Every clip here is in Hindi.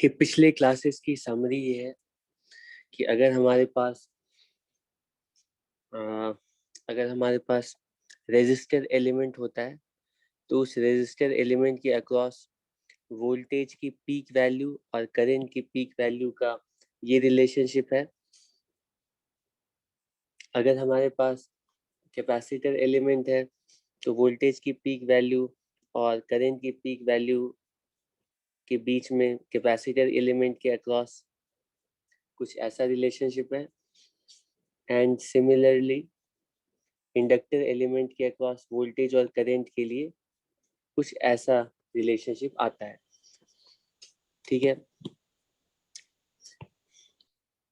कि पिछले क्लासेस की समरी ये है कि अ, अगर हमारे पास रेजिस्टर एलिमेंट होता है तो उस रेजिस्टर एलिमेंट के अक्रॉस वोल्टेज की पीक वैल्यू और करंट की पीक वैल्यू का ये रिलेशनशिप है। अगर हमारे पास कैपेसिटर एलिमेंट है तो वोल्टेज की पीक वैल्यू और करंट की पीक वैल्यू के बीच में कैपेसिटर एलिमेंट के अक्रॉस कुछ ऐसा रिलेशनशिप है। एंड सिमिलरली इंडक्टर एलिमेंट के अक्रॉस वोल्टेज और करंट के लिए कुछ ऐसा रिलेशनशिप आता है। ठीक है,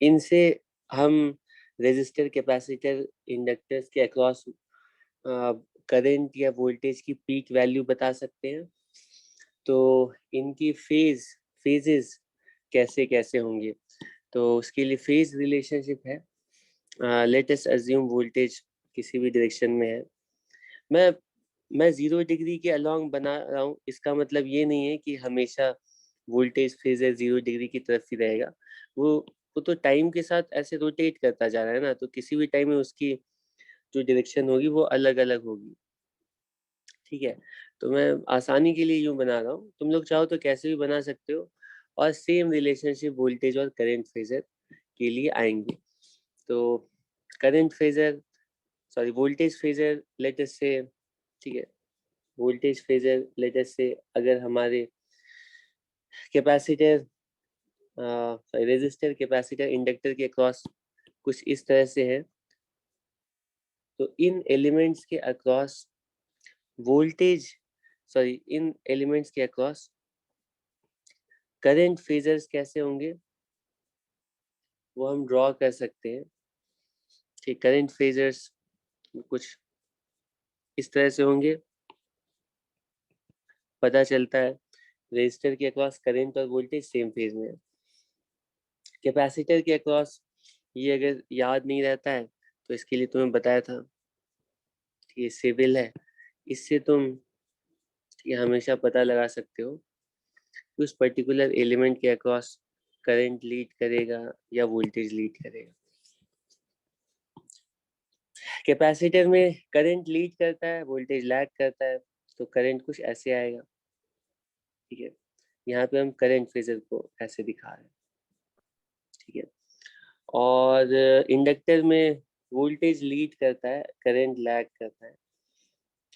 इनसे हम रेजिस्टर कैपेसिटर इंडक्टर्स के अक्रॉस करंट या वोल्टेज की पीक वैल्यू बता सकते हैं। तो इनकी फेजेस कैसे कैसे होंगे, तो उसके लिए फेज रिलेशनशिप है। लेट अस अज्यूम वोल्टेज किसी भी डायरेक्शन में है। मैं मैं 0 डिग्री के अलोंग बना रहा हूँ, इसका मतलब ये नहीं है कि हमेशा वोल्टेज फेजर 0 डिग्री की तरफ ही रहेगा। वो वो तो टाइम के साथ ऐसे रोटेट करता जा रहा है ना, तो किसी भी टाइम में उसकी जो डायरेक्शन होगी वो अलग अलग होगी। ठीक है, तो मैं आसानी के लिए यूं बना रहा हूँ, तुम लोग चाहो तो कैसे भी बना सकते हो। और सेम रिलेशनशिप वोल्टेज और करंट फेजर के लिए आएंगे। तो current phasor sorry voltage phasor let us से, ठीक है, वोल्टेज फेजर लेट अस से अगर हमारे कैपेसिटर रेजिस्टर कैपेसिटर इंडक्टर के अक्रॉस कुछ इस तरह से है, तो इन एलिमेंट्स के अक्रॉस वोल्टेज इन एलिमेंट्स के अक्रॉस करंट फेजर्स कैसे होंगे वो हम ड्रॉ कर सकते हैं। ठीक, करंट फेजर्स कुछ इस तरह से होंगे। पता चलता है रेजिस्टर के अक्रॉस करंट और वोल्टेज सेम फेज में है। कैपेसिटर के अक्रॉस ये अगर याद नहीं रहता है तो इसके लिए तुम्हें बताया था, ये सिविल है, इससे तुम ये हमेशा पता लगा सकते हो कि उस पर्टिकुलर एलिमेंट के अक्रॉस करंट लीड करेगा या वोल्टेज लीड करेगा। कैपेसिटर में करंट लीड करता है, वोल्टेज लैग करता है, तो करंट कुछ ऐसे आएगा। ठीक है, यहाँ पे हम करंट फेजर को ऐसे दिखा रहे हैं। ठीक है, और इंडक्टर में वोल्टेज लीड करता है, करंट लैग करता है,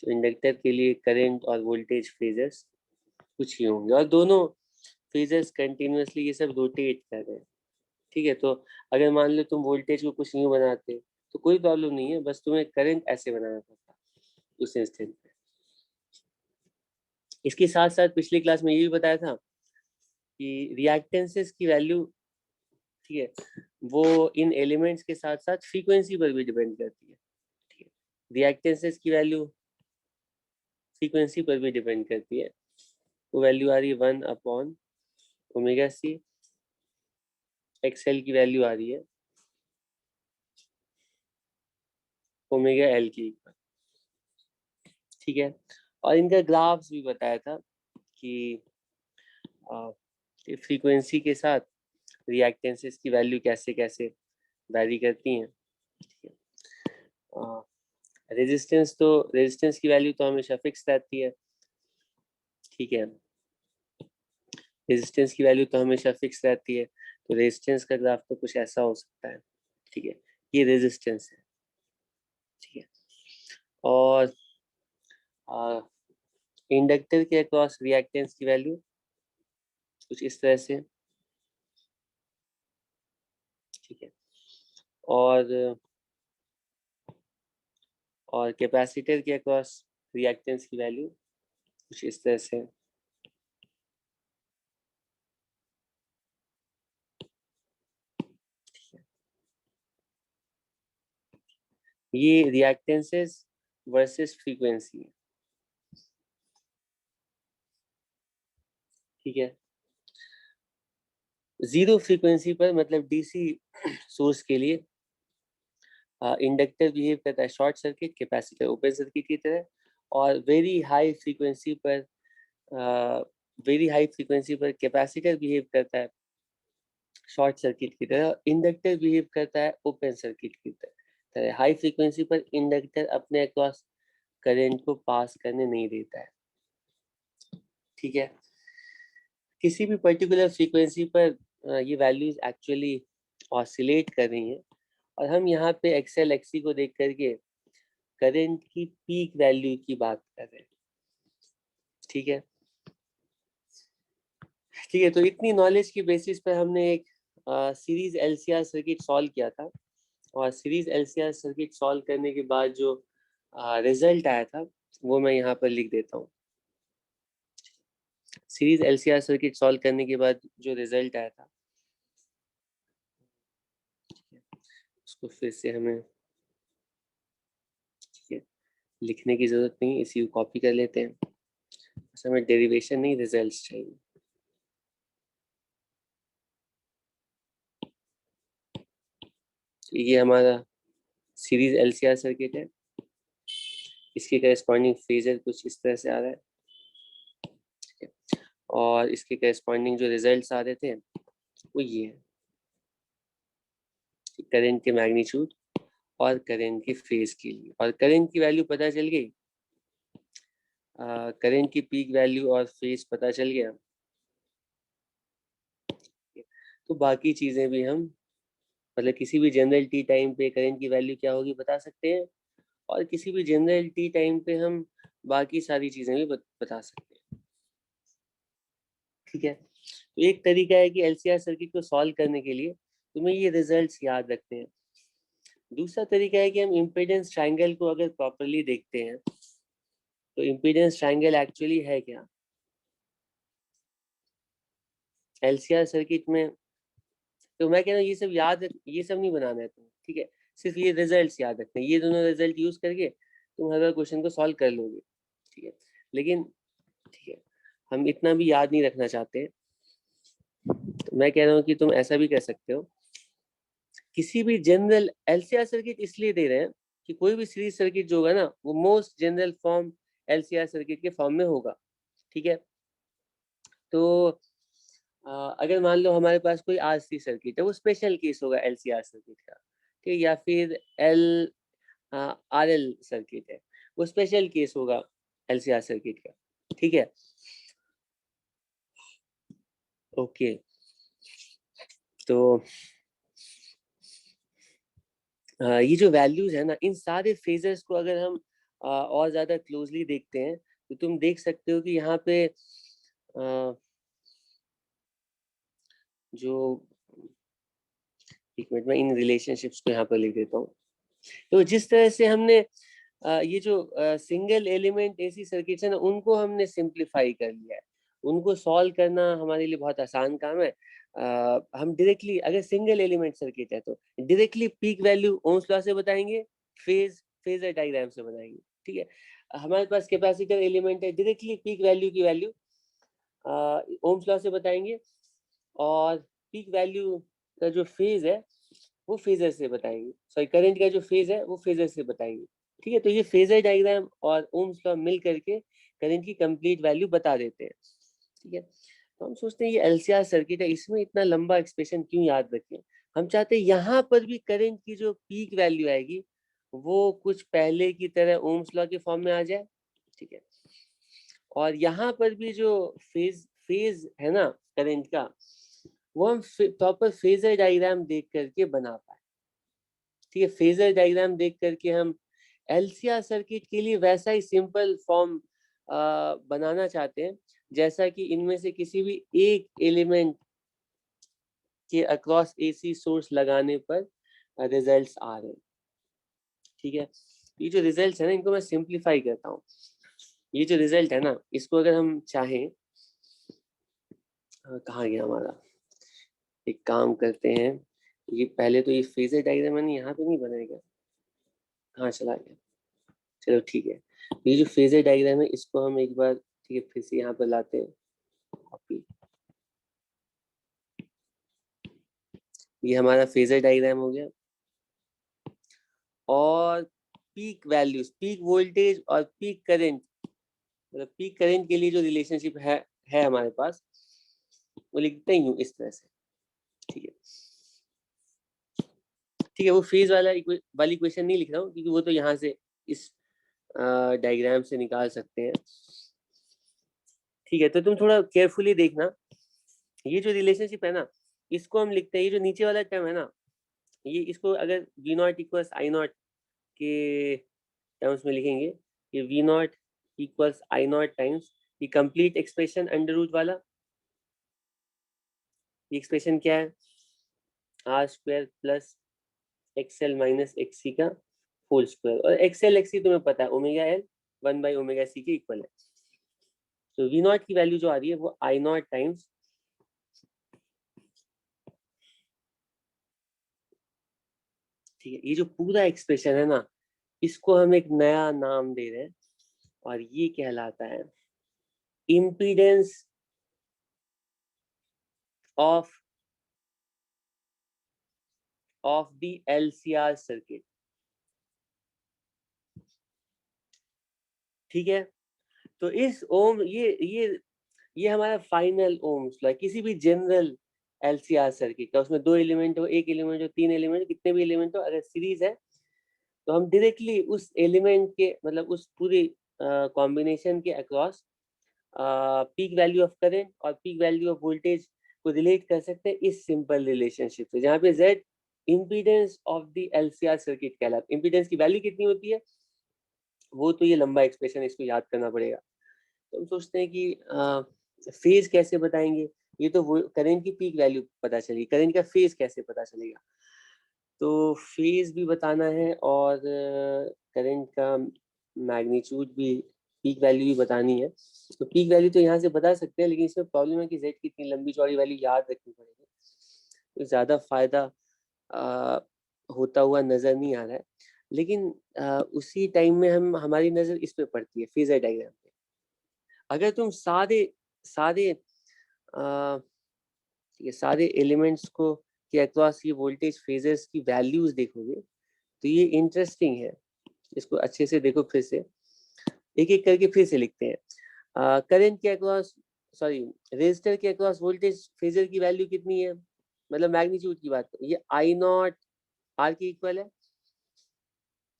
तो इंडक्टर के लिए करंट और वोल्टेज फेजर्स कुछ ही होंगे और दोनों फेजर्स कंटिन्यूअसली ये सब रोटेट कर रहे हैं। ठीक है, तो अगर मान लो तुम वोल्टेज को कुछ यूं बनाते तो कोई प्रॉब्लम नहीं है, बस तुम्हें करंट ऐसे बनाना पड़ता उस इंस्टेंट पे। इसके साथ साथ पिछली क्लास में ये भी बताया था कि रिएक्टेंसेस की वैल्यू, ठीक है, वो इन एलिमेंट्स के साथ साथ फ्रीक्वेंसी पर भी डिपेंड करती है। ठीक है, रिएक्टेंसेस की वैल्यू फ्रीक्वेंसी पर भी डिपेंड करती है। वो वैल्यू आ रही है 1/ओमेगा c, एक्सएल की वैल्यू आ रही है ओमेगा एल की। ठीक है, और इनका ग्राफ्स भी बताया था कि फ्रीक्वेंसी के साथ रिएक्टेंसेस की वैल्यू कैसे कैसे वैरी करती हैं। रेजिस्टेंस की वैल्यू तो हमेशा फिक्स रहती है। ठीक है, रेजिस्टेंस की वैल्यू तो हमेशा फिक्स रहती है, तो रेजिस्टेंस का ग्राफ तो कुछ ऐसा हो सकता है। ठीक है, ये रेजिस्टेंस है। ठीक है, और इंडक्टर के अक्रॉस रिएक्टेंस की वैल्यू कुछ इस तरह से। ठीक है, और कैपेसिटर के अक्रॉस रिएक्टेंस की वैल्यू कुछ इस तरह से। ये रिएक्टेंसेस वर्सेस फ्रीक्वेंसी है। ठीक है, जीरो फ्रीक्वेंसी पर मतलब डीसी सोर्स के लिए इंडक्टर बिहेव करता है short circuit, capacitor open circuit की तरह। और वेरी हाई फ्रीक्वेंसी पर वेरी हाई फ्रीक्वेंसी पर कैपेसिटर बिहेव करता है शॉर्ट सर्किट की तरह, इंडक्टर बिहेव करता है ओपन सर्किट की तरह। हाई फ्रीक्वेंसी पर इंडक्टर अपने अक्रॉस करंट को पास करने नहीं देता है, ठीक है। किसी भी पर्टिकुलर फ्रीक्वेंसी पर ये वैल्यूज एक्चुअली ऑसिलेट कर रही हैं, और हम यहाँ पे एक्सएल एक्सी को देख करके करंट की पीक वैल्यू की बात कर रहे हैं, ठीक है। ठीक है, तो इतनी नॉलेज की बेसिस पर हमने एक सीरीज एलसीआर सर्किट सॉल्व किया था, और सीरीज एलसीआर सर्किट सॉल्व करने के बाद जो रिजल्ट आया था वो मैं यहाँ पर लिख देता हूँ। सीरीज एलसीआर सर्किट सॉल्व करने के बाद जो रिजल्ट आया था उसको फिर से हमें, ठीक है, लिखने की जरूरत नहीं, इसी को कॉपी कर लेते हैं। बस हमें डेरिवेशन नहीं, रिजल्ट्स चाहिए। ये हमारा सीरीज एलसीआर सर्किट है, इसके करस्पॉन्डिंग फेजर कुछ इस तरह से आ रहा है, ठीक है, और इसके करस्पॉन्डिंग जो रिजल्ट्स आ रहे थे वो ये है, करंट के मैग्नीट्यूड और करंट के फेज के लिए, और करंट की वैल्यू पता चल गई, करंट की पीक वैल्यू और फेज पता चल गया, तो बाकी चीजें भी हम, मतलब किसी भी जनरल टी टाइम पे करंट की वैल्यू क्या होगी बता सकते हैं, और किसी भी जनरल टी टाइम पे हम बाकी सारी चीजें भी बता सकते हैं, ठीक है। तो एक तरीका है कि एलसीआर सर्किट को सॉल्व करने के लिए तुम्हें ये रिजल्ट्स याद रखते हैं। दूसरा तरीका है कि हम इम्पीडेंस ट्रायंगल को अगर प्रॉपरली देखते हैं, तो इम्पीडेंस ट्रायंगल एक्चुअली है क्या एलसीआर सर्किट में। तो मैं कह रहा हूँ ये सब याद, ये सब नहीं बनाना है तुम्हें, ठीक है, सिर्फ ये रिजल्ट्स याद रखने हैं, ये दोनों रिजल्ट यूज करके तुम हर क्वेश्चन को सॉल्व कर लोगे, ठीक है। लेकिन ठीक है, हम इतना भी याद नहीं रखना चाहते, तो मैं कह रहा हूँ कि तुम ऐसा भी कर सकते हो, किसी भी जनरल एलसीआर सर्किट इसलिए दे रहे हैं कि कोई भी सीरीज सर्किट जो होगा ना वो most general form LCR circuit के फॉर्म में होगा, ठीक है। तो अगर मान लो हमारे पास कोई आरसी सर्किट है, वो स्पेशल केस होगा एलसीआर सर्किट का, ठीक, या फिर एल आरएल सर्किट है, वो स्पेशल केस होगा एलसीआर सर्किट का, ठीक है। ओके, तो ये जो वैल्यूज है ना, इन सारे फेजर्स को अगर हम और ज्यादा क्लोजली देखते हैं, तो तुम देख सकते हो कि यहाँ पे जो, एक मिनट में इन रिलेशनशिप्स को यहाँ पर लिख देता हूँ। तो जिस तरह से हमने ये जो सिंगल एलिमेंट एसी सर्किट है ना, उनको हमने सिंप्लीफाई कर लिया है, उनको सॉल्व करना हमारे लिए बहुत आसान काम है। हम डायरेक्टली अगर सिंगल एलिमेंट सर्किट है तो directly peak value Ohm's law से बताएंगे, फेजर डायग्राम से बताएंगे, ठीक है। हमारे पास कैपेसिटर एलिमेंट है, डायरेक्टली पीक वैल्यू की वैल्यू ओम्स लॉ से बताएंगे, और पीक वैल्यू का जो फेज है वो फेजर से बताएंगे, सॉरी करंट का जो फेज है वो फेजर से बताएंगे, ठीक है। तो ये फेजर डायग्राम और ओम्स लॉ मिल करके करंट की कंप्लीट वैल्यू बता देते हैं, ठीक है। तो हम सोचते हैं ये एलसीआर सर्किट है, इसमें इतना लंबा एक्सप्रेशन क्यों याद रखें, हम चाहते हैं यहाँ पर भी करंट की जो पीक वैल्यू आएगी वो कुछ पहले की तरह ओम्स लॉ के फॉर्म में आ जाए, ठीक है, और यहाँ पर भी जो फेज फेज है ना करंट का, वो हम प्रॉपर फेजर डायग्राम देख करके बना पाए, ठीक है। फेजर डायग्राम देख करके हम एलसीआर सर्किट के लिए वैसा ही सिंपल फॉर्म बनाना चाहते हैं जैसा कि इनमें से किसी भी एक एलिमेंट के अक्रॉस एसी सोर्स लगाने पर रिजल्ट्स आ रहे हैं, ठीक है। ये जो रिजल्ट्स है ना, इनको मैं सिंप्लीफाई करता हूँ। ये जो रिजल्ट है ना, इसको अगर हम चाहें, कहाँ गया हमारा, एक काम करते हैं, ये पहले तो ये फेजर डायग्राम मैंने यहाँ पे नहीं बनाएगा, कहाँ चला गया, चलो ठीक है। ये जो फेजर डायग्राम है इसको हम एक बार, ठीक है, फिर से यहाँ पर लाते हैं, कॉपी, ये हमारा फेजर डायग्राम हो गया, और पीक वैल्यूज, पीक वोल्टेज और पीक करंट, मतलब पीक करंट के लिए जो रिलेशनशिप है है हमारे पास, वो लिखते ही हूँ इस तरह से। ठीक है, ठीक है, वो फेज वाली इक्वेशन नहीं लिख रहा हूँ, क्योंकि वो तो यहाँ से इस डायग्राम से निकाल सकते हैं। ठीक है, तो तुम थोड़ा केयरफुली देखना, ये जो रिलेशनशिप है ना, इसको हम लिखते हैं, ये जो नीचे वाला टर्म है ना, ये इसको अगर V naught equals I naught के टर्म्स में लिखेंगे, ये V naught equals I naught times ये कंप्लीट एक्सप्रेशन अंडर रूट वाला, ये एक्सप्रेशन क्या है, R square plus X L minus X C का होल स्क्वायर, और एक्सएल एक्सी तुम्हें पता है ओमेगा एल 1/ओमेगा सी के इक्वल है। तो वी नॉट की वैल्यू जो आ रही है वो आई नॉट टाइम्स, ठीक है, ये जो पूरा एक्सप्रेशन है ना, इसको हम एक नया नाम दे रहे हैं, और ये कहलाता है impedance of the LCR circuit. ठीक है, तो इस ओम ये हमारा फाइनल ओम्स लॉ, किसी भी जनरल एलसीआर सर्किट का, उसमें 2 एलिमेंट हो, 1 एलिमेंट हो, 3 एलिमेंट हो, कितने भी एलिमेंट हो, अगर सीरीज है तो हम डायरेक्टली उस एलिमेंट के मतलब उस पूरे कॉम्बिनेशन के across peak value of current और पीक वैल्यू ऑफ वोल्टेज को रिलेट कर सकते हैं इस सिंपल रिलेशनशिप से, जहाँ पे Z impedance of the LCR circuit कहलाता है। इम्पीडेंस की वैल्यू कितनी होती है वो तो ये लंबा एक्सप्रेशन, इसको याद करना पड़ेगा। तो हम सोचते हैं कि फेज कैसे बताएंगे, ये तो वो करंट की पीक वैल्यू पता चलेगी, करंट का फेज कैसे पता चलेगा, तो फेज भी बताना है और करंट का मैग्नीट्यूड भी, पीक वैल्यू भी बतानी है। तो पीक वैल्यू तो यहाँ से बता सकते हैं, लेकिन इसमें प्रॉब्लम है कि जेड की इतनी लंबी चौड़ी वैल्यू याद रखनी पड़ेगी, तो ज़्यादा फायदा होता हुआ नजर नहीं आ रहा है। लेकिन उसी टाइम में हमारी नजर इस पे पड़ती है फेजर डायग्राम पे। अगर तुम सारे सारे ये सारे एलिमेंट्स को के अक्रॉस ये वोल्टेज फेजर्स की वैल्यूज देखोगे तो ये इंटरेस्टिंग है, इसको अच्छे से देखो, फिर से एक एक करके फिर से लिखते हैं। करंट के अक्रॉस, सॉरी, रेजिस्टर के अक्रॉस वोल्टेज फेजर की वैल्यू कितनी है, मतलब मैग्नीट्यूड की बात करें, ये आई नॉट आर के इक्वल है।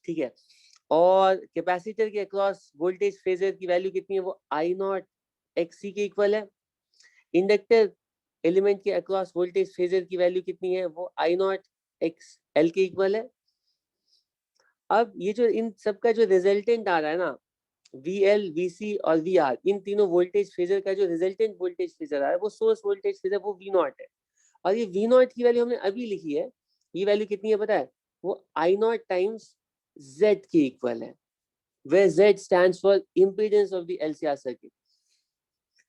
ठीक है, और कैपेसिटर के अक्रॉस वोल्टेज फेजर की वैल्यू कितनी है, वो आई नॉट एक्स सी के इक्वल है। इंडक्टर एलिमेंट के अक्रॉस वोल्टेज फेजर की वैल्यू कितनी है, वो आई नॉट एक्स एल के इक्वल है। अब ये जो इन सब का जो रिजल्टेंट आ रहा है ना, वी एल वी सी और वी आर, इन तीनों वोल्टेज फेजर का जो रिजल्टेंट वोल्टेज फेजर आ रहा है वो सोर्स वोल्टेज फेजर, वो वी नॉट है। और ये वी नॉट की वैल्यू हमने अभी लिखी है, ये वैल्यू कितनी है पता है, वो आई नॉट टाइम्स जेड के इक्वल है, where Z stands for impedance of the LCR circuit।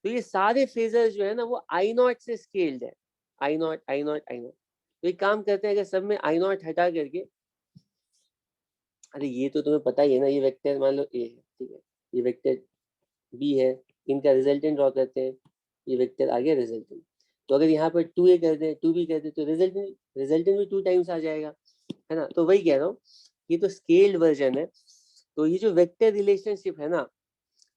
तो ये सारे फेजर जो है ना वो आई नॉट से स्केल्ड है, I not I not I not. तो एक काम करते हैं, अगर सब में आई नॉट हटा करके, अरे ये तो तुम्हें पता ही है ना, ये वेक्टर मान लो ए है, ठीक है, ये वेक्टर बी है, इनका रिजल्टेंट ड्रॉ करते हैं, ये वेक्टर आ गया रिजल्टेंट। तो अगर यहाँ पर 2a कर दे, 2b कर दे, तो रिजल्टेंट भी 2 टाइम्स आ जाएगा, है ना। तो वही कह रहा हूँ, ये तो स्केल्ड वर्जन है। तो ये जो वेक्टर रिलेशनशिप है ना,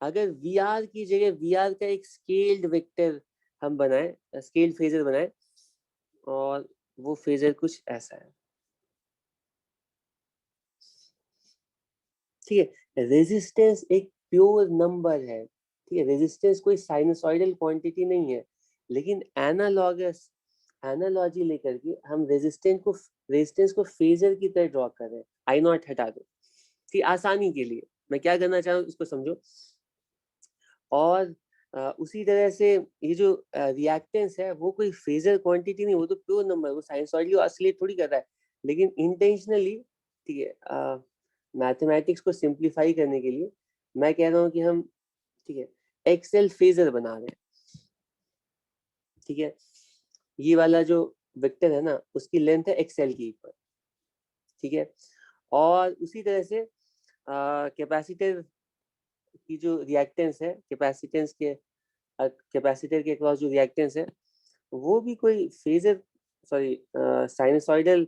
अगर वी आर की जगह वी आर का एक स्केल्ड वेक्टर हम बनाए, स्केल्ड फेजर बनाए, और वो फेजर कुछ ऐसा है। ठीक है, रेजिस्टेंस एक प्योर नंबर है, ठीक है, रेजिस्टेंस कोई साइनसॉइडल क्वांटिटी नहीं है, लेकिन एनालॉगस एनालॉजी लेकर के हम रेजिस्टेंस को फेजर की तरह ड्रॉ कर रहे हैं। आई नॉट हटा दो, ठीक, आसानी के लिए मैं क्या करना चाह रहा हूँ इसको समझो। और उसी तरह से ये जो रिएक्टेंस है वो कोई फेजर क्वांटिटी नहीं, वो तो प्योर नंबर, वो साइनसॉइडली ऑसिलेट थोड़ी कर रहा है, लेकिन इंटेंशनली, ठीक है, मैथमेटिक्स को सिंप्लीफाई करने के लिए मैं कह रहा हूँ कि हम, ठीक है, एक्सेल फेजर बना रहे हैं। ठीक है, ये वाला जो वेक्टर है ना उसकी लेंथ है एक्सेल की इक्वल, ठीक है, और उसी तरह से कैपेसिटर की जो रिएक्टेंस है, कैपेसिटर के अक्रॉस जो रिएक्टेंस है वो भी कोई फेजर, सॉरी, साइनसॉइडल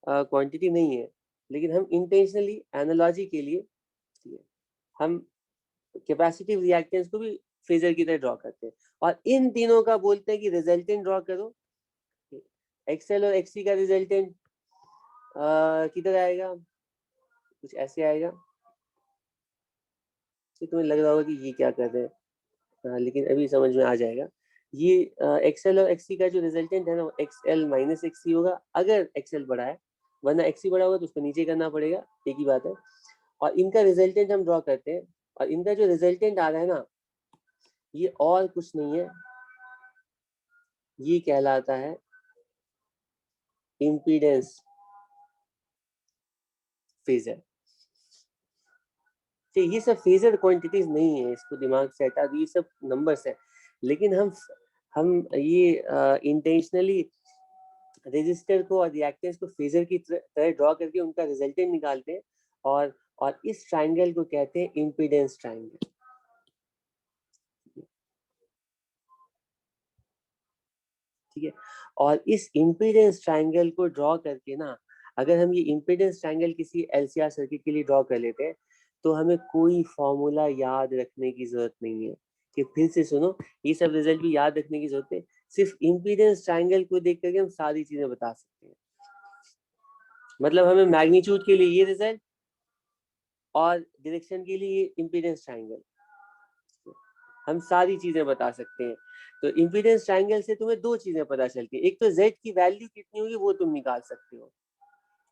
क्वांटिटी नहीं है, लेकिन हम इंटेंशनली एनालॉजी के लिए, ठीक है, हम कैपेसिटिव रिएक्टेंस को भी फेजर की तरह ड्रॉ करते हैं। और इन तीनों का बोलते हैं कि रिजल्टेंट ड्रॉ करो। एक्सएल और एक्ससी का रिजल्टेंट किधर आएगा, कुछ ऐसे आएगा। तो तुम्हें लग रहा होगा कि ये क्या कर रहे हैं, लेकिन अभी समझ में आ जाएगा। ये एक्सएल और एक्ससी का जो रिजल्टेंट है ना, एक्सएल माइनस एक्ससी होगा अगर एक्सएल बड़ा है, वरना एक्ससी बड़ा होगा तो उसको नीचे करना पड़ेगा, एक ही बात है। और इनका रिजल्टेंट हम ड्रॉ करते हैं, और इनका जो रिजल्टेंट आ रहा है ना, ये और कुछ नहीं है, ये कहलाता है इम्पीडेंस फेजर। तो ये सब फेजर क्वांटिटीज नहीं है, इसको दिमाग से हटा दो, ये सब नंबर्स है। लेकिन हम ये इंटेंशनली रेजिस्टर को और रिएक्टेंस को फेजर की तरह ड्रॉ करके उनका रिजल्टेंट निकालते हैं, और इस ट्राइंगल को कहते हैं इम्पीडेंस ट्राइंगल। ठीक है, और इस इम्पीडेंस ट्राइंगल को ड्रॉ करके ना, अगर हम ये इम्पीडेंस ट्राइंगल किसी एलसीआर सर्किट के लिए ड्रॉ कर लेते हैं, तो हमें कोई फॉर्मूला याद रखने की जरूरत नहीं है। कि फिर से सुनो, ये सब रिजल्ट भी याद रखने की जरूरत है, सिर्फ इम्पीडेंस ट्राइंगल को देख करके हम सारी चीजें बता सकते हैं। मतलब हमें मैग्नीट्यूड के लिए ये रिजल्ट और डायरेक्शन के लिए इम्पीडेंस ट्राइंगल, हम सारी चीजें बता सकते हैं। तो इम्पीडेंस ट्राइंगल से तुम्हें दो चीजें पता चलती है, एक तो Z की वैल्यू कितनी होगी वो तुम निकाल सकते हो,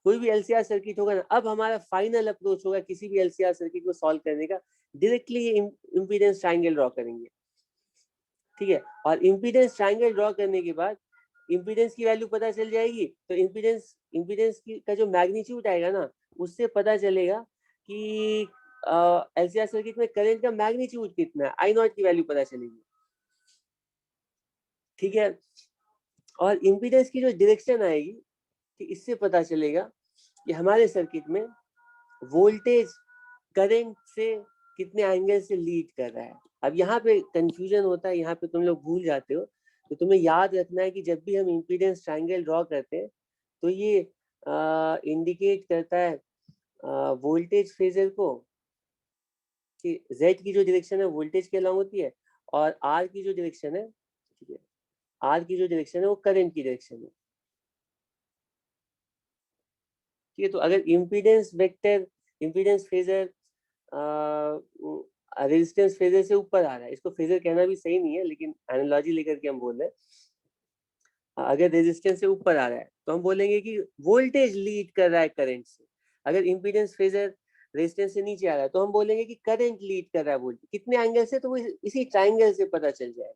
कोई भी एलसीआर सर्किट होगा ना। अब हमारा फाइनल अप्रोच होगा किसी भी एलसीआर सर्किट को सॉल्व करने का, डायरेक्टली ये इम्पीडेंस ट्राइंगल ड्रॉ करेंगे। ठीक है, और इम्पीडेंस ट्राइंगल ड्रॉ करने के बाद इम्पीडेंस की वैल्यू पता चल जाएगी, तो इम्पीडेंस की का जो मैग्नीट्यूड आएगा ना, उससे पता चलेगा कि एलसीआर सर्किट में करंट का मैग्नीट्यूड कितना है, आई नॉट की वैल्यू पता चलेगी। ठीक है, और इम्पीडेंस की जो डायरेक्शन आएगी, कि इससे पता चलेगा कि हमारे सर्किट में वोल्टेज करंट से कितने एंगल से लीड कर रहा है। अब यहाँ पे कंफ्यूजन होता है, यहाँ पे तुम लोग भूल जाते हो, तो तुम्हें याद रखना है कि जब भी हम इम्पीडेंस ट्रायंगल ड्रॉ करते हैं, तो ये इंडिकेट करता है वोल्टेज फेजर को, कि Z की जो डायरेक्शन है वोल्टेज के अलॉन्ग होती है, और R की जो डायरेक्शन है, ठीक है, R की जो डायरेक्शन है वो करंट की डायरेक्शन है। ठीक है, तो अगर इम्पीडेंस फेजर रेजिस्टेंस फेजर से ऊपर आ रहा है, इसको फेजर कहना भी सही नहीं है, लेकिन एनालॉजी लेकर के हम बोल रहे हैं, अगर रेजिस्टेंस से ऊपर आ रहा है तो हम बोलेंगे कि वोल्टेज लीड कर रहा है करंट से। अगर इम्पीडेंस फेजर रेजिस्टेंस से नीचे आ रहा है तो हम बोलेंगे कि करंट लीड कर रहा है वोल्टेज, कितने एंगल से, तो वो इसी ट्राइंगल से पता चल जाएगा।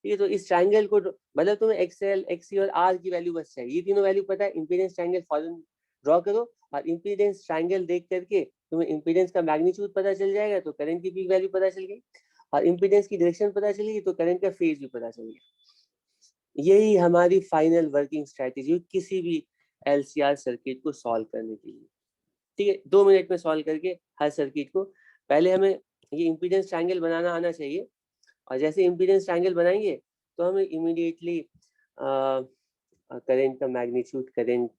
ठीक है, तो इस ट्राइंगल को मतलब तुम्हें एक्सएल, एक्ससी और आर की वैल्यू बस चाहिए, ये तीनों वैल्यू पता है, इम्पीडेंस ट्राइंगल फॉर्मूला ड्रॉ करो, और इम्पीडेंस ट्राइंगल देख करके तुम्हें इम्पीडेंस का मैग्नीट्यूड पता चल जाएगा, तो करंट की पीक वैल्यू पता चल गई, और इम्पीडेंस की डायरेक्शन पता चलेगी तो करंट का फेज भी पता चल गया। यही हमारी फाइनल वर्किंग स्ट्रेटेजी किसी भी एलसीआर सर्किट को सॉल्व करने के लिए। ठीक है, 2 मिनट में सॉल्व करके हर सर्किट को, पहले हमें ये इम्पीडेंस ट्राइंगल बनाना आना चाहिए, और जैसे इम्पीडेंस ट्राइंगल बनाएंगे तो हमें इमीडिएटली करंट का मैग्नीट्यूड, करंट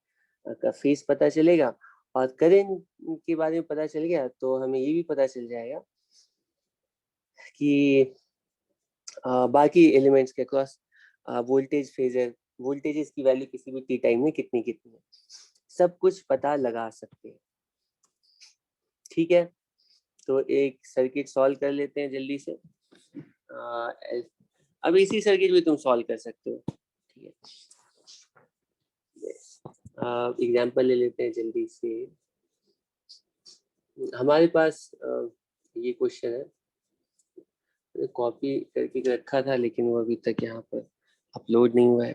का फेज पता चलेगा, और करंट के बारे में पता चल गया तो हमें ये भी पता चल जाएगा कि बाकी एलिमेंट्स के अक्रॉस वोल्टेज फेजर, वोल्टेजेस की वैल्यू किसी भी टी टाइम में कितनी कितनी है, सब कुछ पता लगा सकते हैं। ठीक है, तो एक सर्किट सॉल्व कर लेते हैं जल्दी से। अब इसी सर्किट भी तुम सॉल्व कर सकते हो। ठीक है, एग्जाम्पल ले लेते हैं जल्दी से। हमारे पास ये क्वेश्चन है, कॉपी करके रखा था लेकिन वो अभी तक यहाँ पर अपलोड नहीं हुआ है,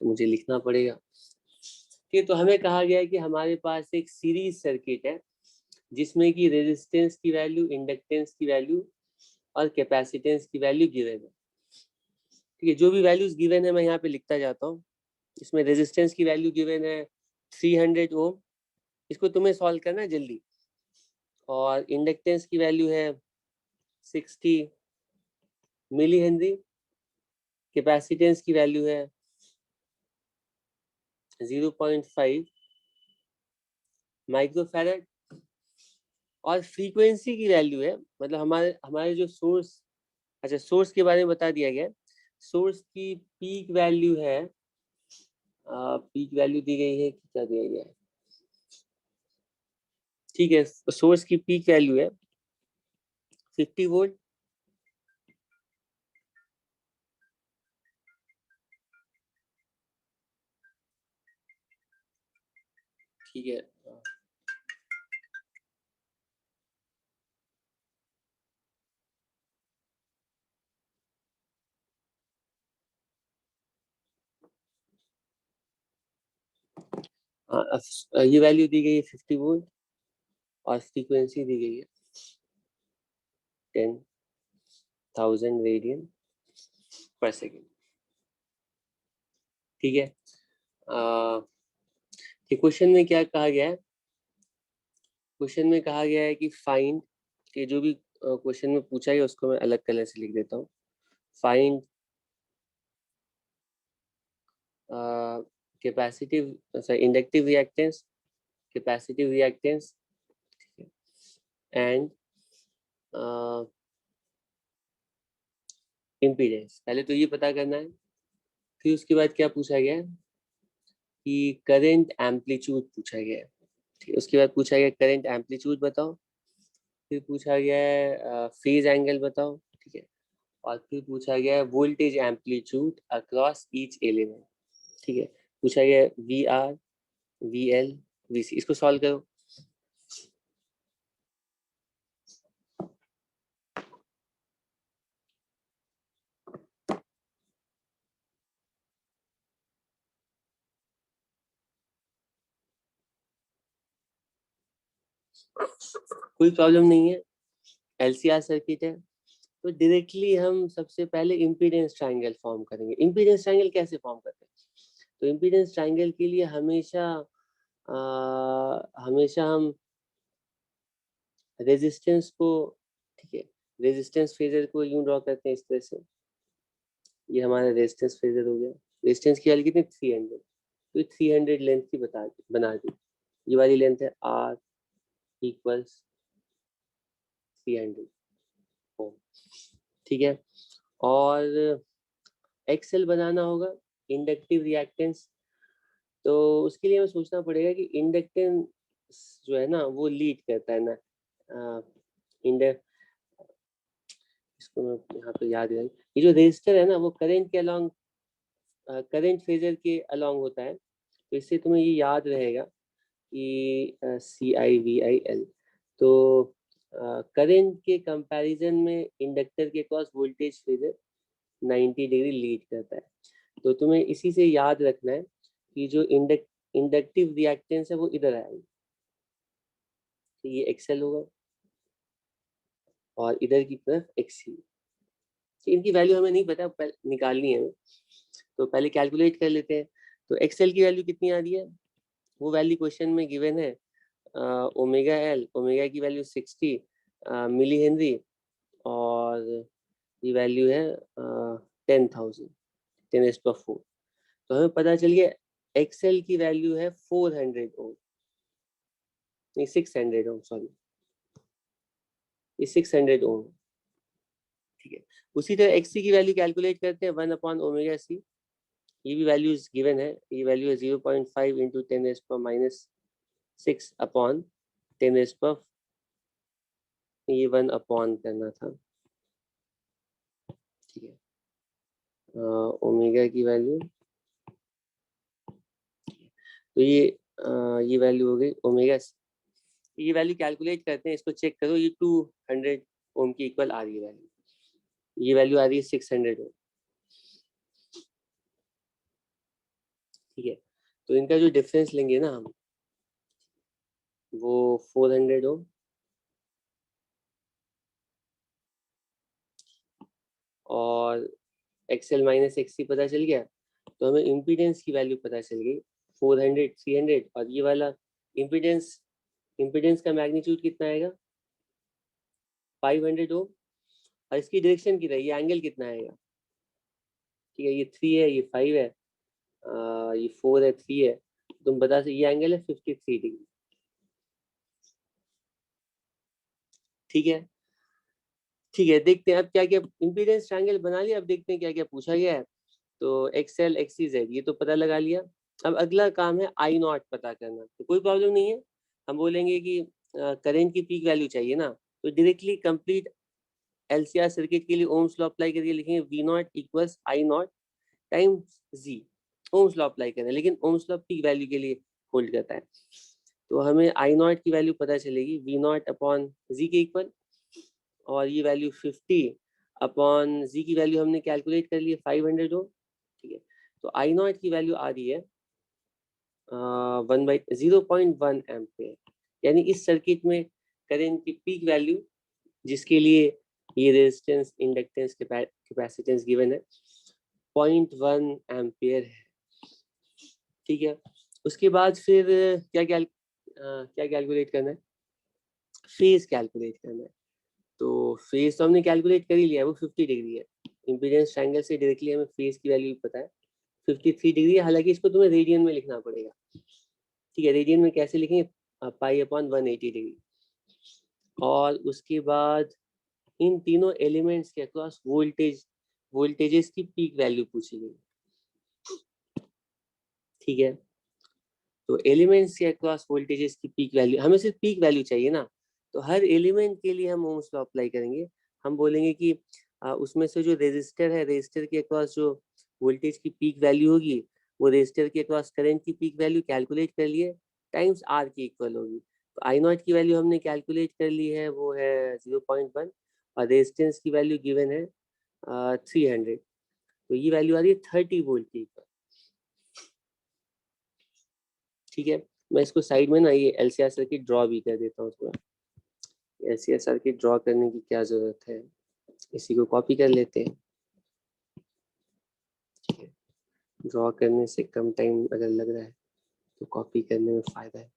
तो मुझे लिखना पड़ेगा। ठीक है, तो हमें कहा गया है कि हमारे पास एक सीरीज सर्किट है जिसमें कि रेजिस्टेंस की वैल्यू, इंडक्टेंस की वैल्यू और कैपेसिटेंस की वैल्यू गिवन है। ठीक है, जो भी वैल्यूज गिवन है मैं यहाँ पे लिखता जाता हूँ। इसमें रेजिस्टेंस की वैल्यू गिवन है 300 ओम, इसको तुम्हें सॉल्व करना है जल्दी, और इंडक्टेंस की वैल्यू है 60 मिली हेनरी, कैपेसिटेंस की वैल्यू है 0.5 माइक्रोफैरड, और फ्रीक्वेंसी की वैल्यू है, मतलब हमारे जो सोर्स अच्छा, सोर्स के बारे में बता दिया गया। सोर्स की पीक वैल्यू है, पीक वैल्यू दी गई है कि क्या दिया गया है? ठीक है, सोर्स की पीक वैल्यू है 50 वोल्ट। ठीक है, ये वैल्यू दी गई है 50 वोल्ट और फ्रीक्वेंसी दी गई है 10,000 रेडियन पर सेकेंड। ठीक है, क्वेश्चन में क्या कहा गया है? क्वेश्चन में कहा गया है कि फाइंड, कि जो भी क्वेश्चन में पूछा गया उसको मैं अलग कलर से लिख देता हूँ। Find capacitive, sorry, inductive reactance, capacitive reactance and impedance. पहले तो ये पता करना है, फिर उसके बाद क्या पूछा गया है कि करंट एम्पलीट्यूड पूछा गया है। ठीक है, उसके बाद पूछा गया करंट एम्पलीट्यूड बताओ, फिर पूछा गया है फेज एंगल बताओ। ठीक है, और फिर पूछा गया है voltage amplitude across each element. ठीक है, पूछा गया है V R, V L, V C. इसको सॉल्व करो। कोई प्रॉब्लम नहीं है, एलसीआर सर्किट है। तो डायरेक्टली हम सबसे पहले इम्पीडेंस ट्रायंगल फॉर्म करेंगे। इम्पीडेंस ट्रायंगल कैसे फॉर्म करते हैं? तो इम्पीडेंस ट्रायंगल के लिए हमेशा हमेशा हम रेजिस्टेंस को, ठीक है, रेजिस्टेंस फेजर को यूं ड्रॉ करते हैं इस तरह से। ये हमारा रेजिस्टेंस फेजर हो गया। रेजिस्टेंस की वैल्यू कितनी? 300। तो 300 लेंथ की बना दी। ये वाली लेंथ है आर इक्वल्स 300 ओम। ठीक है, और एक्सेल बनाना होगा, इंडक्टिव रिएक्टेंस। तो उसके लिए हमें सोचना पड़ेगा कि इंडक्टेंस जो है ना वो लीड करता है ना, इंडक इसको मैं यहाँ पे याद है, ये जो रेजिस्टर है ना वो करंट के अलोंग, करंट फेजर के अलोंग होता है। तो इससे तुम्हें ये याद रहेगा कि CIVIL। तो करंट के कंपैरिजन में इंडक्टर के cross voltage phasor 90 degree lead करता है। तो तुम्हें इसी से याद रखना है कि जो इंडक्टिव रिएक्टेंस है वो इधर आएगी। तो ये एक्सएल होगा और इधर की तरफ एक्सी। इनकी वैल्यू हमें नहीं पता, निकालनी है हमें। तो पहले कैलकुलेट कर लेते हैं। तो एक्सएल की वैल्यू कितनी आ रही है? वो वैल्यू क्वेश्चन में गिवन है, ओमेगा एल, ओमेगा की वैल्यू 60 मिली हेनरी, और ये वैल्यू है 10,000, 10⁴। तो हमें पता चल गया एक्सएल की वैल्यू है 400 ओम, नहीं 600 ओम, सॉरी, ये 600 ओम। ठीक है, उसी तरह एक्सी की वैल्यू कैलकुलेट करते हैं 1/ओमेगा सी। ये भी वैल्यूज गिवन है, ये वैल्यू है 0.5 इंटू 10⁻⁶ अपॉन 10⁻, ये 1 अपॉन करना था। ठीक है, ओमेगा की वैल्यू, तो ये वैल्यू हो गई ओमेगा। ये वैल्यू कैलकुलेट करते हैं, इसको चेक करो, ये 200 ओम की इक्वल आ रही है वैल्यू। ये वैल्यू आ रही है 600 ओम। ठीक है, तो इनका जो डिफरेंस लेंगे ना हम, वो 400 ओम और एक्सएल माइनस एक्सी पता चल गया। तो हमें इम्पीडेंस की वैल्यू पता चल गई 400, 300, और ये वाला इम्पीडेंस, इम्पीडेंस का मैग्नीट्यूड कितना आएगा? 500 ओम। और इसकी डायरेक्शन कितना है, ये एंगल कितना आएगा? ठीक है, ये 3 है, ये 5 है, ये 4 है, 3 है। तुम बता सकते ये एंगल है 53 डिग्री। ठीक है, ठीक है, देखते हैं अब क्या क्या इम्पीडेंस ट्रायंगल बना लिया। अब देखते हैं क्या क्या पूछा गया है। तो एक्सएल एक्सीजेड ये तो पता लगा लिया। अब अगला काम है आई नॉट पता करना। तो कोई प्रॉब्लम नहीं है, हम बोलेंगे कि करंट की पीक वैल्यू चाहिए ना, तो डायरेक्टली कंप्लीट एलसीआर सर्किट के लिए ओम्स लॉ अप्लाई करके लिखेंगे V naught equals I naught times Z. Ohm's law apply करना है, लेकिन ओम्स लॉ पीक वैल्यू के लिए होल्ड करता है। तो हमें आई नॉट की वैल्यू पता चलेगी वी नॉट अपॉन जी के इक्वल, और ये वैल्यू 50 अपॉन जी की वैल्यू हमने कैलकुलेट कर ली है 500 ओम। ठीक है, तो आई नॉट की वैल्यू आ रही है 0.1 एम्पियर। यानी इस सर्किट में करंट की पीक वैल्यू जिसके लिए ये रेजिस्टेंस इंडक्टेंस कैपेसिटेंस गिवन है 0.1 एम्पियर है। ठीक है, उसके बाद फिर क्या कैलकुलेट करना है, फेज कैलकुलेट करना है। तो फेज तो हमने कैलकुलेट कर ही लिया है, वो 50 डिग्री है। इम्पीडेंस ट्रायंगल से डायरेक्टली हमें फेज की वैल्यू पता है 53 डिग्री है। हालांकि इसको तुम्हें रेडियन में लिखना पड़ेगा। ठीक है, रेडियन में कैसे लिखेंगे, पाई अपॉन 180 डिग्री। और उसके बाद इन तीनों एलिमेंट्स के अक्रॉस वोल्टेजेस की पीक वैल्यू पूछी गई। ठीक है, तो एलिमेंट्स के अक्रॉस वोल्टेजेस की पीक वैल्यू, हमें सिर्फ पीक वैल्यू चाहिए ना, तो हर एलिमेंट के लिए हम ओम्स लॉ अप्लाई करेंगे। हम बोलेंगे कि उसमें से जो रेजिस्टर है, रेजिस्टर के अक्रॉस जो वोल्टेज की पीक वैल्यू होगी वो रेजिस्टर के अक्रॉस करंट की पीक वैल्यू कैलकुलेट कर लिए टाइम्स आर की इक्वल होगी। तो आई नॉट की वैल्यू हमने कैलकुलेट कर ली है, वो है 0.1, और रेजिस्टेंस की वैल्यू गिवन है 300। तो ये वैल्यू आ रही है 30 वोल्ट की। ठीक है, मैं इसको साइड में ना ये एलसीआर सर्किट ड्रॉ भी कर देता हूँ थोड़ा। एलसीआर सर्किट ड्रॉ करने की क्या जरूरत है, इसी को कॉपी कर लेते हैं। ठीक है, ड्रॉ करने से कम टाइम अगर लग रहा है तो कॉपी करने में फायदा है।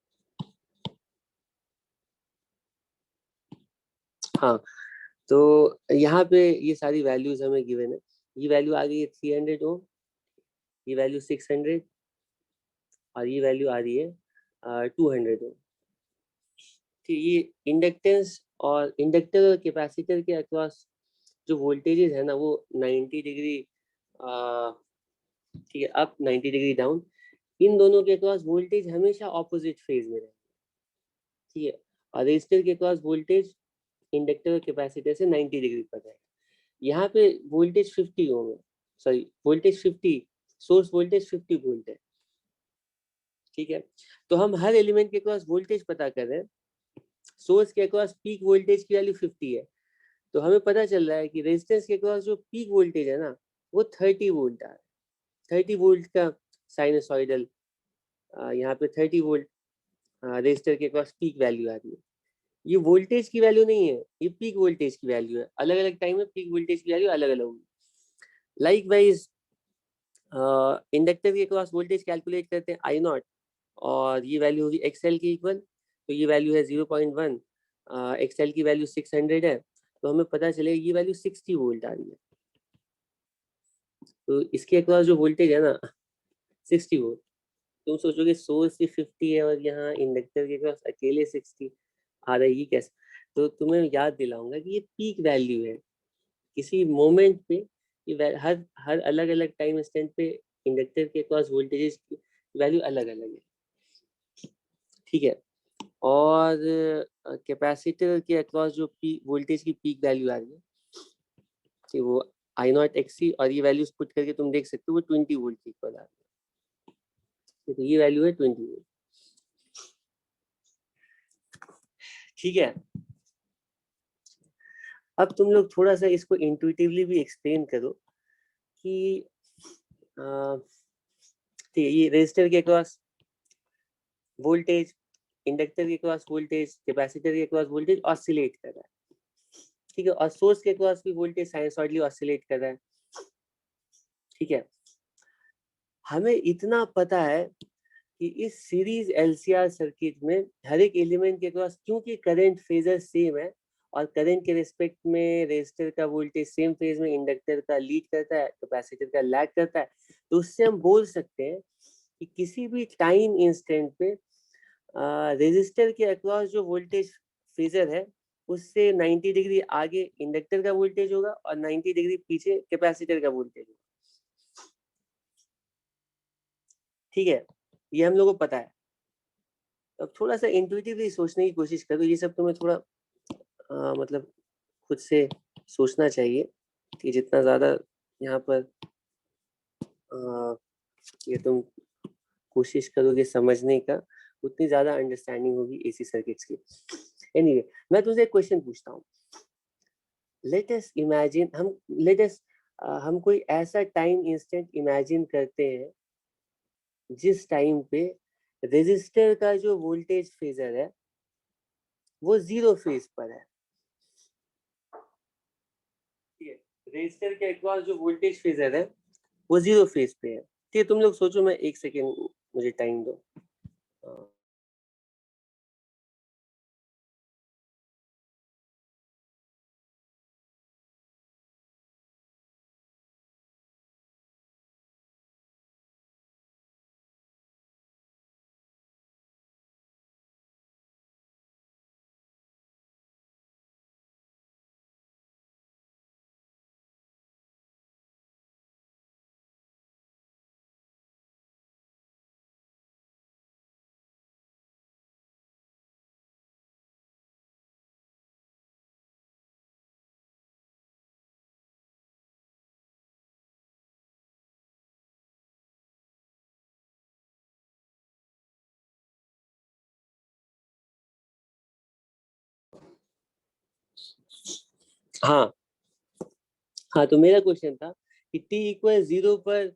हाँ, तो यहाँ पे ये सारी वैल्यूज हमें गिवन है। ये वैल्यू आ गई है 300 ओम, ये वैल्यू 600, और ये वैल्यू आ रही है 200 ओम। ठीक, ये इंडक्टेंस और इंडक्टर और कैपेसिटर के अक्रॉस जो वोल्टेजेस है ना वो 90 डिग्री, ठीक है, अप 90 डिग्री डाउन, इन दोनों के अक्रॉस वोल्टेज हमेशा ऑपोजिट फेज में रहेगी। ठीक है, और रेजिस्टर के अक्रॉस वोल्टेज इंडक्टर और कैपेसिटर से 90 डिग्री पर रहेगा। यहाँ पे वोल्टेज 50 ओम है, sorry voltage 50, source voltage 50 volt है। ठीक है, तो हम हर एलिमेंट के अक्रॉस वोल्टेज पता कर रहे हैं। सोर्स के अक्रॉस पीक वोल्टेज की वैल्यू 50 है, तो हमें पता चल रहा है कि रेजिस्टेंस के अक्रॉस जो पीक वोल्टेज है ना वो 30 वोल्ट आ रहा है। 30 वोल्ट का साइनसॉइडल यहाँ पे 30 वोल्ट रेजिस्टर के पास पीक वैल्यू आ रही है। ये वोल्टेज की वैल्यू नहीं है, ये पीक वोल्टेज की वैल्यू है। अलग अलग टाइम में पीक वोल्टेज की वैल्यू अलग अलग होगी। लाइक वाइज इंडक्टर के पास वोल्टेज कैलकुलेट करते हैं आई नॉट, और ये वैल्यू होगी एक्सएल की इक्वल। तो ये वैल्यू है 0.1, एक्सएल की वैल्यू 600 है, तो हमें पता चलेगा ये वैल्यू 60 वोल्ट आ रही है। तो इसके अक्रॉस जो वोल्टेज है ना 60 वोल्ट। तुम सोचोगे सोर्स की 50 है और यहाँ इंडक्टर के पास अकेले 60 आ रहा है, ये कैसे। तो तुम्हें याद दिलाऊंगा कि ये पीक वैल्यू है किसी मोमेंट पे। ये हर हर अलग अलग टाइम इंस्टेंट पे इंडक्टर के पास वोल्टेजेस की वैल्यू अलग अलग है। ठीक है, और कैपेसिटर के अक्रॉस जो पीक वोल्टेज की पीक वैल्यू आ रही है कि वो आई नॉट एक्सी, और ये वैल्यूज पुट करके तुम देख सकते हो वो 20 वोल्ट की इक्वल आ रही है। तो ये वैल्यू है 20 वोल्ट। ठीक है, अब तुम लोग थोड़ा सा इसको इंट्यूटिवली भी एक्सप्लेन करो कि ठीक है, ये रेजिस्टर के अक्रॉस वोल्टेज, इंडक्टर के अक्रॉस वोल्टेज, कैपेसिटर के अक्रॉस वोल्टेज ऑसिलेट कर रहा है। ठीक है, और सोर्स के अक्रॉस भी वोल्टेज साइनसॉइडली ऑसिलेट कर रहा है। ठीक है, हमें इतना पता है कि इस सीरीज एलसीआर सर्किट में हर एक एलिमेंट के अक्रॉस क्योंकि करंट फेजर सेम है, और करंट के रिस्पेक्ट में रेजिस्टर का वोल्टेज सेम फेज में इंडक्टर का लीड करता है, कैपेसिटर का लैग करता है, तो उससे हम बोल सकते हैं कि किसी भी टाइम इंस्टेंट पे रेजिस्टर के अक्रॉस जो वोल्टेज फेजर है उससे 90 डिग्री आगे इंडक्टर का वोल्टेज होगा और 90 डिग्री पीछे कैपेसिटर का वोल्टेज होगा। ठीक है, ये हम लोगों को पता है। अब थोड़ा सा इंट्यूटिवली सोचने की कोशिश करो, ये सब तुम्हें थोड़ा मतलब खुद से सोचना चाहिए कि जितना ज्यादा यहाँ पर ये तुम कोशिश करोगे समझने का, उतनी ज्यादा अंडरस्टैंडिंग होगी एसी सर्किट्स की। एनीवे, मैं तुझे एक क्वेश्चन पूछता हूँ। लेट अस इमेजिन, हम कोई ऐसा टाइम इंस्टेंट इमेजिन करते हैं जिस टाइम पे रेजिस्टर का जो वोल्टेज फेजर है वो जीरो फेज पर है। ठीक है, रेजिस्टर के अक्रॉस जो वोल्टेज फेजर है वो जीरो फेज पे है। ठीक है, तुम लोग सोचो, मैं एक सेकेंड, मुझे टाइम दो। हाँ हाँ, तो मेरा क्वेश्चन था कि t इक्वल जीरो पर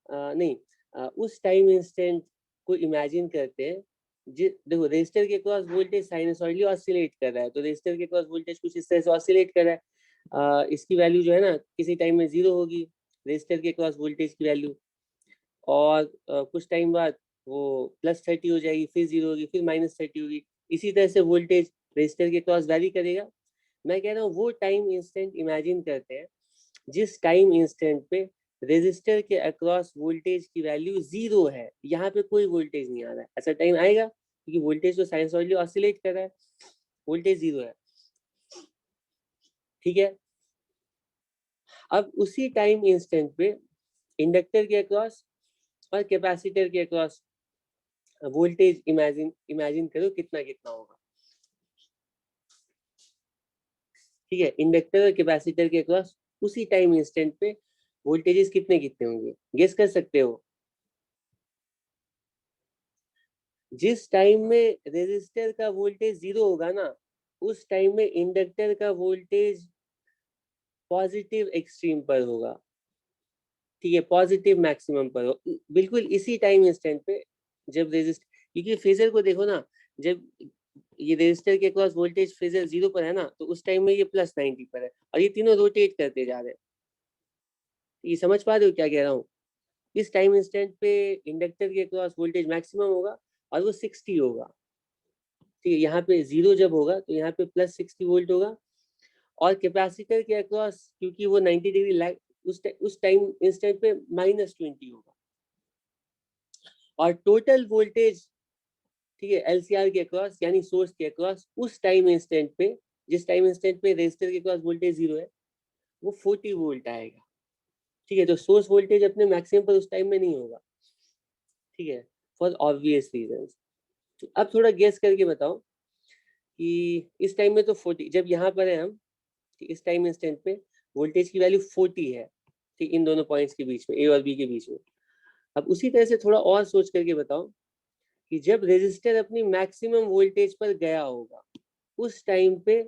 नहीं, उस टाइम इंस्टेंट को इमेजिन करते हैं। देखो, रेजिस्टर के क्रॉस वोल्टेज साइनसॉइडली ऑसिलेट कर रहा है, तो रेजिस्टर के क्रॉस वोल्टेज कुछ इस तरह से ऑसिलेट कर रहा है। इसकी वैल्यू जो है ना, किसी टाइम में जीरो होगी रेजिस्टर के क्रॉस वोल्टेज की वैल्यू, और कुछ टाइम बाद वो +30 हो जाएगी, फिर जीरो होगी, फिर -30 होगी। इसी तरह से वोल्टेज रेजिस्टर के क्रॉस वैरी करेगा। मैं कह रहा हूँ वो टाइम इंस्टेंट इमेजिन करते हैं जिस टाइम इंस्टेंट पे रेजिस्टर के अक्रॉस वोल्टेज की वैल्यू जीरो है, यहाँ पे कोई वोल्टेज नहीं आ रहा है। ऐसा टाइम आएगा क्योंकि वोल्टेज तो साइनसॉइडली ऑसिलेट कर रहा है, वोल्टेज जीरो है। ठीक है, अब उसी टाइम इंस्टेंट पे इंडक्टर के अक्रॉस और कैपेसिटर के अक्रॉस वोल्टेज इमेजिन इमेजिन करो कितना कितना होगा। ठीक है, इंडक्टर और कैपेसिटर के अक्रॉस उसी टाइम इंस्टेंट पे वोल्टेजेस कितने कितने होंगे, गेस कर सकते हो? जिस टाइम में रेजिस्टर का वोल्टेज जीरो होगा ना, उस टाइम में इंडक्टर का वोल्टेज पॉजिटिव एक्सट्रीम पर होगा। ठीक है, पॉजिटिव मैक्सिमम पर हो, बिल्कुल इसी टाइम इंस्टेंट पे जब रेजिस्टर, क्योंकि फेजर को देखो ना, जब ये रेजिस्टर के क्रॉस वोल्टेज फेजर जीरो पर है ना, तो उस टाइम में ये +90 पर है, और ये तीनों रोटेट करते जा रहे हैं। ये समझ पा रहे हो क्या कह रहा हूँ? इस टाइम इंस्टेंट पे इंडक्टर के क्रॉस वोल्टेज मैक्सिमम होगा और वो 60 होगा। ठीक है, यहाँ पे जीरो जब होगा तो यहाँ पे +60 वोल्ट होगा, और कैपेसिटर के अक्रॉस क्योंकि वो 90 डिग्री लैग, उस टाइम इंस्टेंट पे -20 होगा। और टोटल वोल्टेज, ठीक है, एलसीआर के अक्रॉस यानी सोर्स के अक्रॉस उस टाइम इंस्टेंट पे, जिस टाइम इंस्टेंट पे रेजिस्टर के अक्रॉस वोल्टेज जीरो है, वो 40 वोल्ट आएगा। ठीक है, तो सोर्स वोल्टेज अपने मैक्सिमम पर उस टाइम में नहीं होगा। ठीक है, फॉर ऑब्वियस रीजंस। अब थोड़ा गेस करके बताओ कि इस टाइम में तो 40, जब यहाँ पर है हम, इस टाइम इंस्टेंट पे वोल्टेज की वैल्यू 40 है। ठीक, इन दोनों पॉइंट्स के बीच में, ए और बी के बीच में। अब उसी तरह से थोड़ा और सोच करके बताओ कि जब रेजिस्टर अपनी मैक्सिमम वोल्टेज पर गया होगा, उस टाइम पे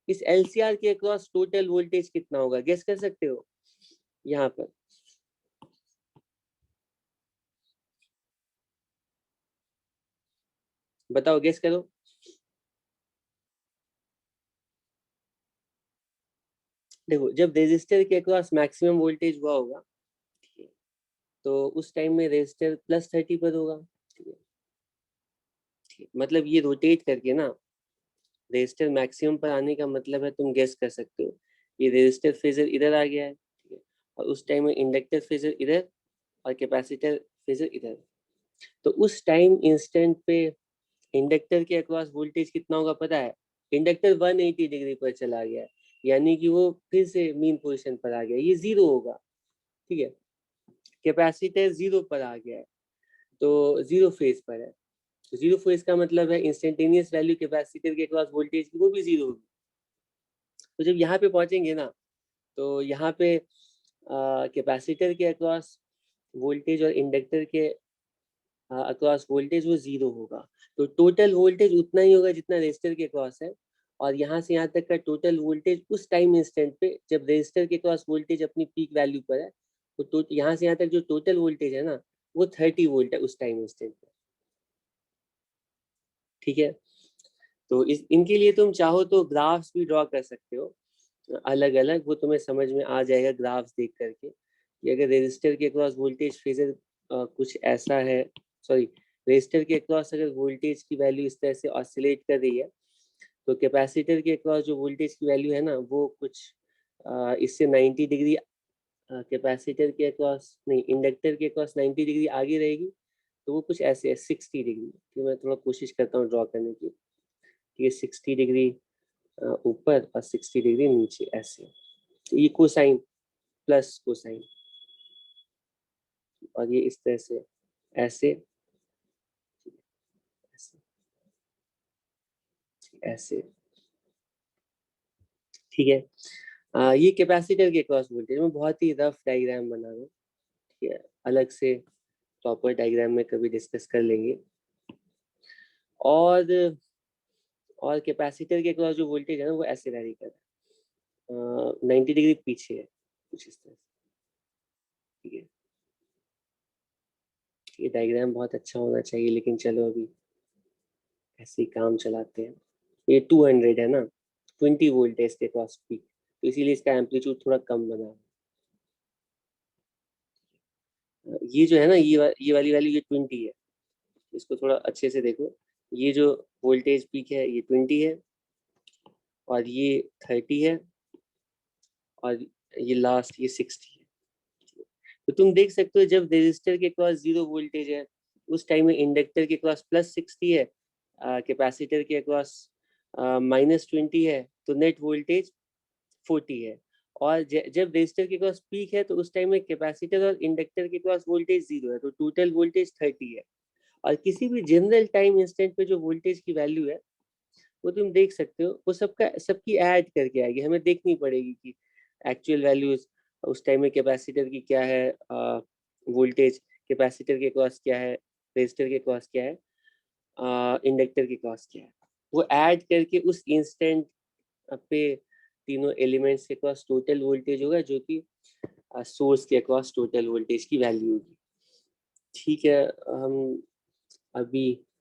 इस एलसीआर के अक्रॉस टोटल वोल्टेज कितना होगा, गेस कर सकते हो? यहाँ पर बताओ, गेस करो। देखो, जब रेजिस्टर के अक्रॉस मैक्सिमम वोल्टेज हुआ होगा, तो उस टाइम में रेजिस्टर +30 पर होगा। ठीक है, मतलब ये रोटेट करके ना, रेजिस्टर मैक्सिमम पर आने का मतलब है, तुम गेस कर सकते हो, ये रेजिस्टर फेजर इधर आ गया है। ठीक है, और उस टाइम में इंडक्टर फेजर इधर और कैपेसिटर फेजर इधर। तो उस टाइम इंस्टेंट पे इंडक्टर के अक्रॉस वोल्टेज कितना होगा पता है? इंडक्टर 180 डिग्री पर चला गया, यानी कि वो फिर से मीन पोजीशन पर आ गया, ये 0 होगा। ठीक है, कैपेसिटर 0 पर आ गया है, तो 0 फेज पर है। तो 0 फेज का मतलब है इंस्टेंटेनियस वैल्यू कैपेसिटर के अक्रॉस वोल्टेज की वो भी 0 होगी। तो जब यहाँ पे पहुंचेंगे ना, तो यहाँ पे कैपेसिटर के अक्रॉस वोल्टेज और इंडक्टर के अक्रॉस वोल्टेज वो 0 होगा। तो टोटल वोल्टेज उतना ही होगा जितना रेजिस्टर के अक्रॉस है, और यहाँ से यहाँ तक का टोटल वोल्टेज उस टाइम इंस्टेंट पे जब रेजिस्टर के अक्रॉस वोल्टेज अपनी पीक वैल्यू पर है, तो यहाँ से यहाँ तक जो टोटल वोल्टेज है ना, वो 30 वोल्ट है उस टाइम इंस्टेंट पे। ठीक है, तो इनके लिए तुम चाहो तो ग्राफ्स भी ड्रॉ कर सकते हो अलग अलग, वो तुम्हें समझ में आ जाएगा ग्राफ्स देख करके कि अगर रेजिस्टर के अक्रॉस वोल्टेज फेजर कुछ ऐसा है, सॉरी, रेजिस्टर के अक्रॉस अगर वोल्टेज की वैल्यू इस तरह से ऑसिलेट कर रही है, तो कैपेसिटर के अक्रॉस जो वोल्टेज की वैल्यू है ना, वो कुछ इससे 90 डिग्री कैपेसिटर के अक्रॉस नहीं, इंडक्टर के अक्रॉस 90 डिग्री आगे रहेगी, तो वो कुछ ऐसे है 60 डिग्री। तो मैं थोड़ा कोशिश करता हूँ ड्रॉ करने की। ये 60 डिग्री ऊपर और 60 डिग्री नीचे, ऐसे। तो ये कोसाइन प्लस कोसाइन, और ये इस तरह से ऐसे ऐसे ऐसे। ठीक है, ये कैपेसिटर के क्रॉस वोल्टेज में बहुत ही रफ डायग्राम बना रहा हूँ। ठीक है, अलग से प्रॉपर डायग्राम में कभी डिस्कस कर लेंगे। और कैपेसिटर के क्रॉस जो वोल्टेज है ना, वो ऐसे वैरी कर रहा है, 90 डिग्री पीछे है कुछ इस तरह से। ठीक है, ये डायग्राम बहुत अच्छा होना चाहिए, लेकिन चलो अभी ऐसे ही काम चलाते हैं। ये 200 है ना, 20 वोल्ट है इसके क्रॉस पीक, तो इसीलिए इसका एम्पलीट्यूड थोड़ा कम बना है। ये जो है ना, ये वाली वैल्यू ये 20 है, इसको थोड़ा अच्छे से देखो। ये जो वोल्टेज पीक है ये 20 है, और ये 30 है, और ये लास्ट ये 60 है। तो तुम देख सकते हो जब रेजिस्टर के क्रॉस 0 वोल्टेज है, उस टाइम में इंडक्टर के क्रॉस +60 है, कैपेसिटर के क्रॉस -20 है, तो नेट वोल्टेज 40 है। और जब रेजिस्टर के क्रॉस पीक है, तो उस टाइम में कैपेसिटर और इंडक्टर के क्रॉस वोल्टेज 0 है, तो टोटल वोल्टेज 30 है। और किसी भी जनरल टाइम इंस्टेंट पे जो वोल्टेज की वैल्यू है, वो तुम देख सकते हो, वो सबकी ऐड करके आएगी, हमें देखनी पड़ेगी कि एक्चुअल वैल्यूज उस टाइम में कैपेसिटर की क्या है, वोल्टेज कैपेसिटर के क्रॉस क्या है, रेजिस्टर के क्रॉस क्या है, इंडक्टर के क्रॉस क्या है, वो ऐड करके उस इंस्टेंट पे तीनों एलिमेंट्स के क्रॉस टोटल वोल्टेज होगा, जो कि सोर्स के क्रॉस टोटल वोल्टेज की वैल्यू होगी। ठीक है, हम अभी